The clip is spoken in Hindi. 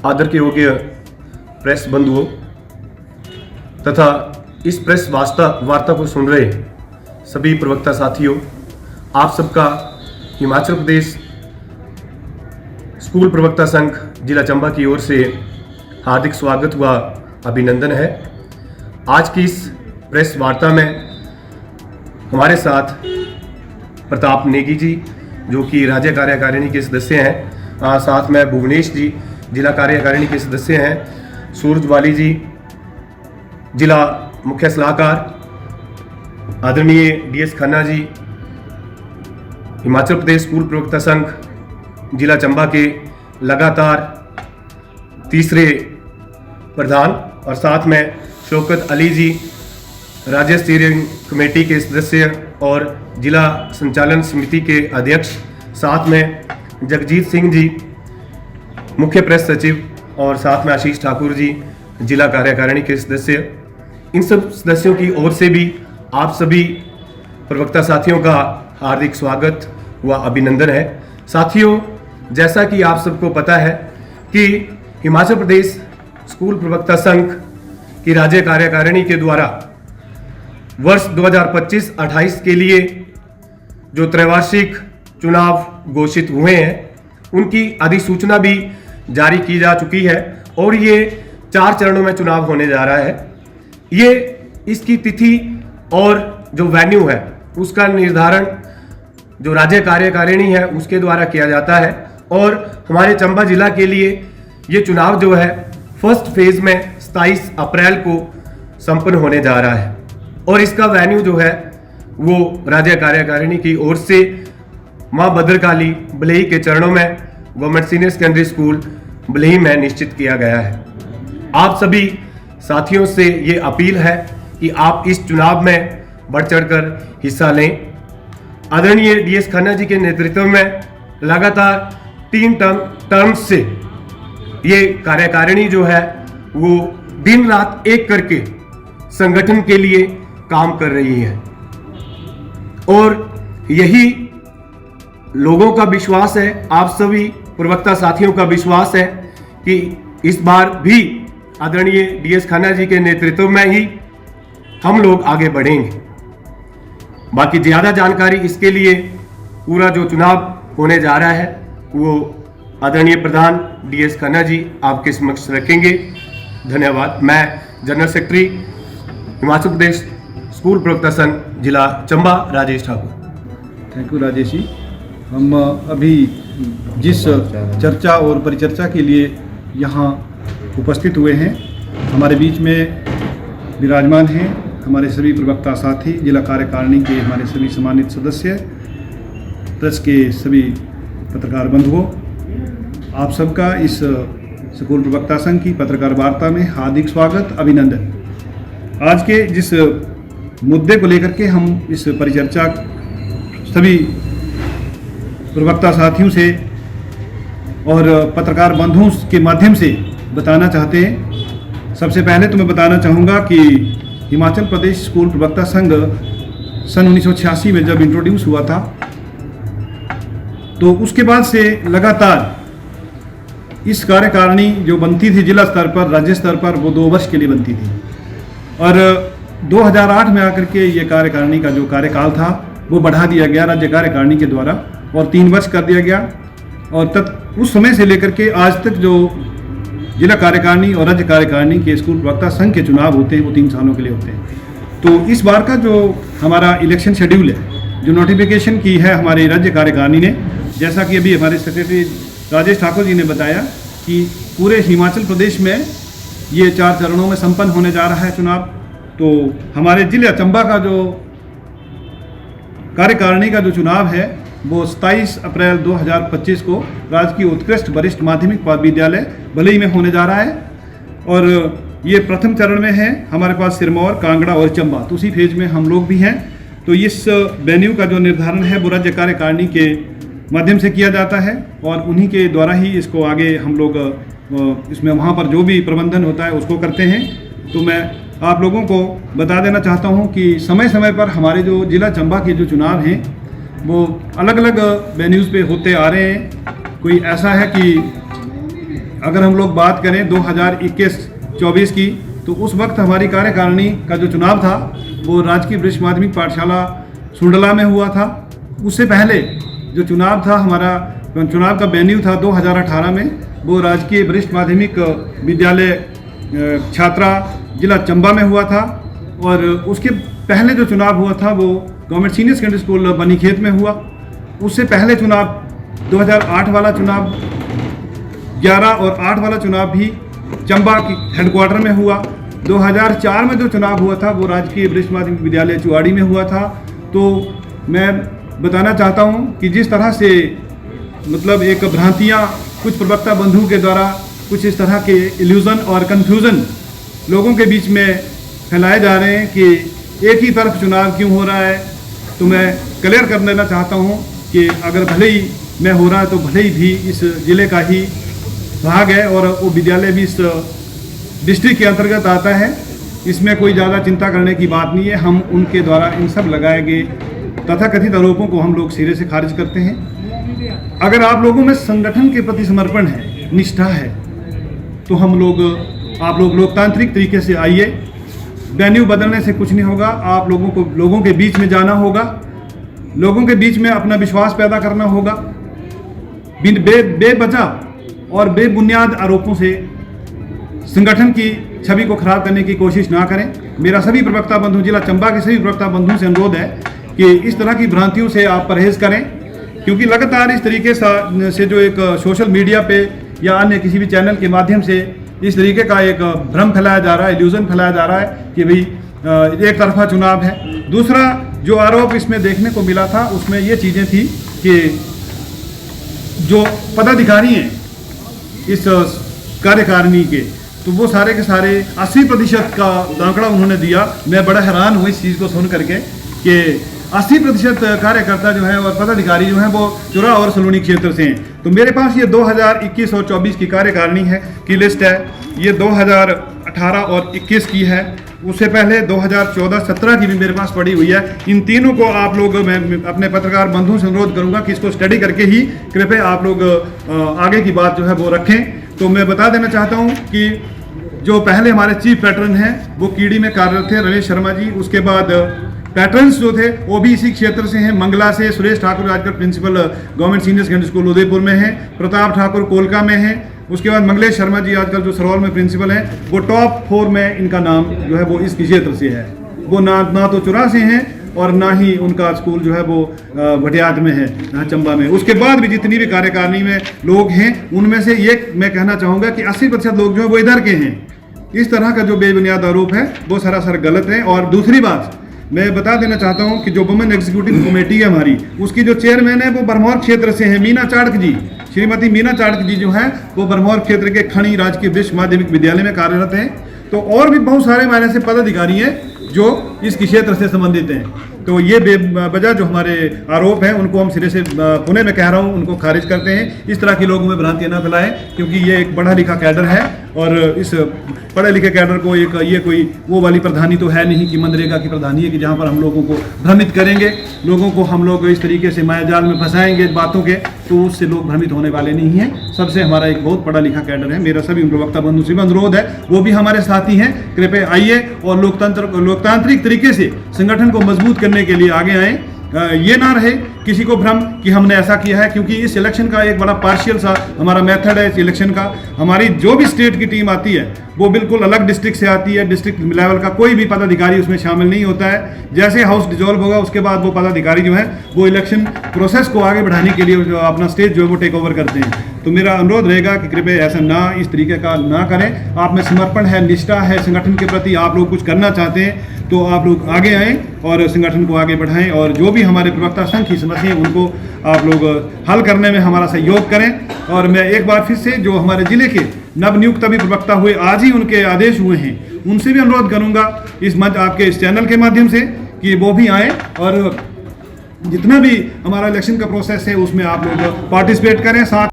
आदर के योग्य प्रेस बंधुओं तथा इस प्रेस वार्ता को सुन रहे सभी प्रवक्ता साथियों, आप सबका हिमाचल प्रदेश स्कूल प्रवक्ता संघ जिला चंबा की ओर से हार्दिक स्वागत व अभिनंदन है। आज की इस प्रेस वार्ता में हमारे साथ प्रताप नेगी जी जो कि राज्य कार्यकारिणी के सदस्य हैं, साथ में भुवनेश जी जिला कार्यकारिणी के सदस्य हैं, सूरज वाली जी जिला मुख्य सलाहकार, आदरणीय DS खन्ना जी हिमाचल प्रदेश स्कूल प्रवक्ता संघ जिला चंबा के लगातार तीसरे प्रधान, और साथ में शौकत अली जी राज्य स्टीयरिंग कमेटी के सदस्य और जिला संचालन समिति के अध्यक्ष, साथ में जगजीत सिंह जी मुख्य प्रेस सचिव, और साथ में आशीष ठाकुर जी जिला कार्यकारिणी के सदस्य। इन सब सदस्यों की ओर से भी आप सभी प्रवक्ता साथियों का हार्दिक स्वागत व अभिनंदन है। साथियों, जैसा कि आप सबको पता है कि हिमाचल प्रदेश स्कूल प्रवक्ता संघ की राज्य कार्यकारिणी के द्वारा वर्ष 2025-28 के लिए जो त्रैवार्षिक चुनाव घोषित हुए हैं उनकी अधिसूचना भी जारी की जा चुकी है और ये 4 चरणों में चुनाव होने जा रहा है। ये इसकी तिथि और जो वेन्यू है उसका निर्धारण जो राज्य कार्यकारिणी है उसके द्वारा किया जाता है, और हमारे चंबा जिला के लिए ये चुनाव जो है फर्स्ट फेज में 27 अप्रैल को संपन्न होने जा रहा है, और इसका वेन्यू जो है वो राज्य कार्यकारिणी की ओर से मां भद्रकाली बलही के चरणों में गवर्नमेंट सीनियर सेकेंडरी स्कूल बलही में निश्चित किया गया है। आप सभी साथियों से ये अपील है कि आप इस चुनाव में बढ़ चढ़कर हिस्सा लें। आदरणीय DS खन्ना जी के नेतृत्व में लगातार 3 टर्म से ये कार्यकारिणी जो है वो दिन रात एक करके संगठन के लिए काम कर रही है, और यही लोगों का विश्वास है, आप सभी प्रवक्ता साथियों का विश्वास है कि इस बार भी आदरणीय DS खन्ना जी के नेतृत्व में ही हम लोग आगे बढ़ेंगे। बाकी ज्यादा जानकारी इसके लिए पूरा जो चुनाव होने जा रहा है वो आदरणीय प्रधान DS खन्ना जी आपके समक्ष रखेंगे। धन्यवाद। मैं general secretary Himachal Pradesh school प्रवक्ता संघ जिला चंबा राजेश ठाकुर। Thank you Rajesh ji. हम अभी जिस चर्चा और परिचर्चा के लिए यहाँ उपस्थित हुए हैं, हमारे बीच में विराजमान हैं हमारे सभी प्रवक्ता साथी, जिला कार्यकारिणी के हमारे सभी सम्मानित सदस्य, प्रेस के सभी पत्रकार बंधुओं, आप सबका इस स्कूल प्रवक्ता संघ की पत्रकार वार्ता में हार्दिक स्वागत, अभिनंदन। आज के जिस मुद्दे को लेकर के हम इस परिचर्चा सभी प्रवक्ता साथियों से और पत्रकार बंधुओं के माध्यम से बताना चाहते हैं। सबसे पहले तो मैं बताना चाहूँगा कि हिमाचल प्रदेश स्कूल प्रवक्ता संघ सन 1986 में जब इंट्रोड्यूस हुआ था तो उसके बाद से लगातार इस कार्यकारिणी जो बनती थी जिला स्तर पर, राज्य स्तर पर, वो 2 वर्ष के लिए बनती थी, और 2008 में आकर के ये कार्यकारिणी का जो कार्यकाल था वो बढ़ा दिया गया राज्य कार्यकारिणी के द्वारा और 3 वर्ष कर दिया गया, और उस समय से लेकर के आज तक जो जिला कार्यकारिणी और राज्य कार्यकारिणी के स्कूल प्रवक्ता संघ के चुनाव होते हैं वो 3 सालों के लिए होते हैं। तो इस बार का जो हमारा इलेक्शन शेड्यूल है, जो नोटिफिकेशन की है हमारे राज्य कार्यकारिणी ने, जैसा कि अभी हमारे सेक्रेटरी राजेश ठाकुर जी ने बताया कि पूरे हिमाचल प्रदेश में ये 4 चरणों में संपन्न होने जा रहा है चुनाव। तो हमारे जिला चंबा का जो कार्यकारिणी का जो चुनाव है वो 27 अप्रैल 2025 को राजकीय उत्कृष्ट वरिष्ठ माध्यमिक विद्यालय बलही में होने जा रहा है, और ये प्रथम चरण में है। हमारे पास सिरमौर, कांगड़ा और चंबा, तो उसी फेज में हम लोग भी हैं। तो इस वेन्यू का जो निर्धारण है वो राज्य कार्यकारिणी के माध्यम से किया जाता है, और उन्हीं के द्वारा ही इसको आगे हम लोग इसमें वहाँ पर जो भी प्रबंधन होता है उसको करते हैं। तो मैं आप लोगों को बता देना चाहता हूँ कि समय समय पर हमारे जो जिला चंबा के जो चुनाव हैं वो अलग अलग वेन्यूज़ पे होते आ रहे हैं। कोई ऐसा है कि अगर हम लोग बात करें 2021-24 की, तो उस वक्त हमारी कार्यकारिणी का जो चुनाव था वो राजकीय वरिष्ठ माध्यमिक पाठशाला सुंडला में हुआ था। उससे पहले जो चुनाव था, हमारा चुनाव का वेन्यू था 2018 में, वो राजकीय वरिष्ठ माध्यमिक विद्यालय छात्रा जिला चंबा में हुआ था। और उसके पहले जो चुनाव हुआ था वो government senior secondary school Banikhet में हुआ। उससे पहले चुनाव 2008 वाला चुनाव, 11 और 8 वाला चुनाव भी चंबा की हेडक्वार्टर में हुआ। 2004 में जो चुनाव हुआ था वो राजकीय वरिष्ठ माध्यमिक विद्यालय चुवाड़ी में हुआ था। तो मैं बताना चाहता हूँ कि जिस तरह से मतलब एक भ्रांतियाँ कुछ प्रवक्ता बंधुओं के द्वारा कुछ इस तरह के इल्यूज़न और कन्फ्यूज़न लोगों के बीच में फैलाए जा रहे हैं कि एक ही तरफ चुनाव क्यों हो रहा है, तो मैं क्लियर कर देना चाहता हूँ कि अगर भले ही मैं हो रहा है तो भले ही भी इस ज़िले का ही भाग है और वो विद्यालय भी इस डिस्ट्रिक्ट के अंतर्गत आता है। इसमें कोई ज़्यादा चिंता करने की बात नहीं है। हम उनके द्वारा इन सब लगाए गए तथाकथित आरोपों को हम लोग सिरे से खारिज करते हैं। अगर आप लोगों में संगठन के प्रति समर्पण है, निष्ठा है, तो आप लोग लोकतांत्रिक तरीके से आइए। वेन्यू बदलने से कुछ नहीं होगा। आप लोगों को लोगों के बीच में जाना होगा, लोगों के बीच में अपना विश्वास पैदा करना होगा। बेवजह और बेबुनियाद आरोपों से संगठन की छवि को खराब करने की कोशिश ना करें। मेरा सभी प्रवक्ता बंधु, जिला चंबा के सभी प्रवक्ता बंधुओं से अनुरोध है कि इस तरह की भ्रांतियों से आप परहेज करें, क्योंकि लगातार इस तरीके से जो एक सोशल मीडिया पे या अन्य किसी भी चैनल के माध्यम से इस तरीके का एक भ्रम फैलाया जा रहा है, इल्यूजन फैलाया जा रहा है कि भाई एक तरफा चुनाव है। दूसरा जो आरोप इसमें देखने को मिला था उसमें ये चीज़ें थी कि जो पदाधिकारी हैं इस कार्यकारिणी के, तो वो सारे के सारे 80% का आंकड़ा उन्होंने दिया। मैं बड़ा हैरान हूँ इस चीज़ को सुन करके कि 80% कार्यकर्ता जो है और पदाधिकारी जो हैं वो चुरा और सलूनी क्षेत्र से हैं। तो मेरे पास ये 2021 और 24 की कार्यकारिणी है की लिस्ट है। ये 2018 और 21 की है। उससे पहले 2014-17 की भी मेरे पास पड़ी हुई है। इन तीनों को आप लोग, मैं अपने पत्रकार बंधुओं से अनुरोध करूंगा कि इसको स्टडी करके ही कृपया आप लोग आगे की बात जो है वो रखें। तो मैं बता देना चाहता हूं कि जो पहले हमारे चीफ पैटर्न हैं वो कीड़ी में कार्यरत थे, रमेश शर्मा जी। उसके बाद पैटर्न्स जो थे वो भी इसी क्षेत्र से हैं। मंगला से सुरेश ठाकुर आजकल principal government senior secondary school Udaipur में हैं। प्रताप ठाकुर कोलका में हैं। उसके बाद मंगलेश शर्मा जी आजकल जो सरौल में प्रिंसिपल हैं, वो टॉप 4 में इनका नाम जो है वो इस क्षेत्र से है। वो ना तो चुरा से हैं और ना ही उनका स्कूल जो है वो भटियात में है, यहाँ चंबा में। उसके बाद भी जितनी भी कार्यकारिणी में लोग हैं उनमें से ये मैं कहना चाहूँगा कि 80% लोग जो है वो इधर के हैं। इस तरह का जो बेबुनियाद आरोप है वो सरासर गलत है। और दूसरी बात मैं बता देना चाहता हूँ कि जो वुमेन एग्जीक्यूटिव कमेटी है हमारी, उसकी जो चेयरमैन है वो बरमौर क्षेत्र से है, मीना चाड़क जी। श्रीमती मीना चाड़क जी जो हैं वो बरमौर क्षेत्र के खणी राजकीय वरिष्ठ माध्यमिक विद्यालय में कार्यरत हैं। तो और भी बहुत सारे हमारे ऐसे पदाधिकारी हैं जो इस क्षेत्र से संबंधित हैं। तो ये बेवजह जो हमारे आरोप हैं उनको हम सिरे से पुणे में कह रहा हूँ उनको खारिज करते हैं। इस तरह के लोगों में भ्रांतियाँ ना फैलाएं, क्योंकि ये एक पढ़ा लिखा कैडर है और इस पढ़े लिखे कैडर को ये कोई वो वाली प्रधानी तो है नहीं कि मनरेगा की प्रधानी है कि जहाँ पर हम लोगों को भ्रमित करेंगे, लोगों को हम लोग इस तरीके से मायाजाल में फंसाएंगे बातों के, तो उससे लोग भ्रमित होने वाले नहीं हैं। सबसे हमारा एक बहुत पढ़ा लिखा कैडर है। मेरा सभी प्रवक्ता बंधु से अनुरोध है, वो भी हमारे साथी हैं, कृपया आइए और लोकतांत्रिक तरीके से संगठन को मजबूत करने के लिए आगे आएँ। ये ना रहे किसी को भ्रम कि हमने ऐसा किया है, क्योंकि इस इलेक्शन का एक बड़ा पार्शियल सा हमारा मेथड है इस इलेक्शन का। हमारी जो भी स्टेट की टीम आती है वो बिल्कुल अलग डिस्ट्रिक्ट से आती है। डिस्ट्रिक्ट लेवल का कोई भी पदाधिकारी उसमें शामिल नहीं होता है। जैसे हाउस डिसॉल्व होगा उसके बाद वो पदाधिकारी जो है वो इलेक्शन प्रोसेस को आगे बढ़ाने के लिए अपना स्टेज जो है वो टेक ओवर करते हैं। तो मेरा अनुरोध रहेगा कि कृपया ऐसा ना, इस तरीके का ना करें। आप में समर्पण है, निष्ठा है संगठन के प्रति, आप लोग कुछ करना चाहते हैं तो आप लोग आगे आएँ और संगठन को आगे बढ़ाएं। और जो भी हमारे प्रवक्ता संघ की समस्या है उनको आप लोग हल करने में हमारा सहयोग करें। और मैं एक बार फिर से जो हमारे जिले के नवनियुक्त अभी प्रवक्ता हुए, आज ही उनके आदेश हुए हैं, उनसे भी अनुरोध करूंगा इस मंच आपके इस चैनल के माध्यम से कि वो भी आएँ और जितना भी हमारा इलेक्शन का प्रोसेस है उसमें आप लोग पार्टिसिपेट करें। साथ